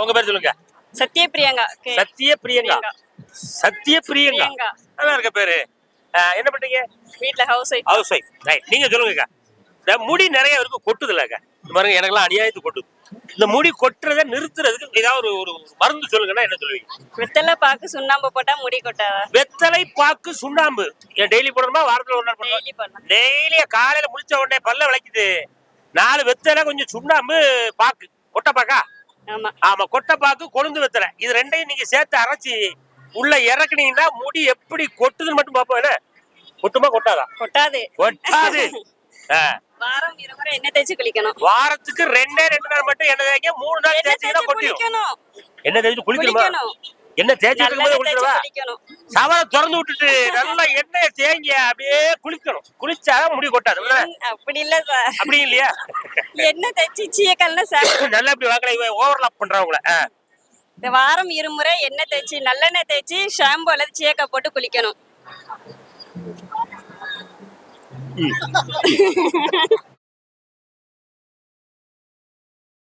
உங்க பேர் சொல்லுங்க. சத்ய பிரியங்கா. சத்ய பிரியங்கா. சத்ய பிரியங்கா நல்லா இருக்க பேரு. என்ன பண்றீங்க? வீட்ல house wife. House wife. Right. நீங்க சொல்லுங்கக்கா. இந்த முடி நிறைய இருக்கு கொட்டுதுலக்கா. பாருங்க எனக்கெல்லாம் அநியாயத்து கொட்டுது. இந்த முடி கொட்டுறதை நிறுத்துறதுக்கு ஏதாவது ஒரு மருந்து சொல்லுங்கன்னா என்ன சொல்லுவீங்க? வெத்தலை பாக்கு சுண்ணாம்பு போட்டா முடி கொட்டாதா? வெத்தலை பாக்கு சுண்ணாம்பு டெய்லி போடணுமா? வாரத்துல ஒரு நாள் டெய்லி பண்ணலாம். டெய்லி காலையில முழிச்ச உடனே பல்ல விளக்குது 4 வெத்தலை கொஞ்சம் சுண்ணாம்பு பாக்கு கொட்டை பாக்கா. ஆமா ஆமா கொட்டை பாக்கு கொழுந்து வெத்தலை இது ரெண்டையும் நீங்க சேர்த்து அரைச்சி உள்ள இறக்குனீங்கன்னா முடி எப்படி கொட்டுதுன்னு மட்டும் பாப்போம். என்ன கொட்டுமா கொட்டாதா? கொட்டாது. கொட்டாது. வாரம் 2 முறை எண்ணெய் தேய்ச்சி குளிக்கணும். வாரத்துக்கு 2 நாள் மட்டும் எண்ணெய் தேய்க்க 3 நாள் தேய்ச்சினா கொட்டிடும். எண்ணெய் தேய்ச்சி குளிக்கணுமா? எண்ணெய் தேய்ச்சி இருக்கும்போது குளிக்கணுமா? சவர திறந்து விட்டுட்டு நல்லா எண்ணெயை தேய்ங்க அப்படியே குளிக்கணும். குளிச்சா முடி கொட்டாது. அப்படி இல்ல சார். அப்படி இல்லையா? எண்ணெய் தேய்ச்சி சீயக்கல்ல சார் நல்லா இப்படி வாங்கல ஓவர்லாப் பண்றவங்கள. இந்த வாரம் 2 முறை எண்ணெய் தேய்ச்சி நல்லெண்ணெய் தேய்ச்சி ஷாம்பு அல்லது சீயக்காய் போட்டு குளிக்கணும்.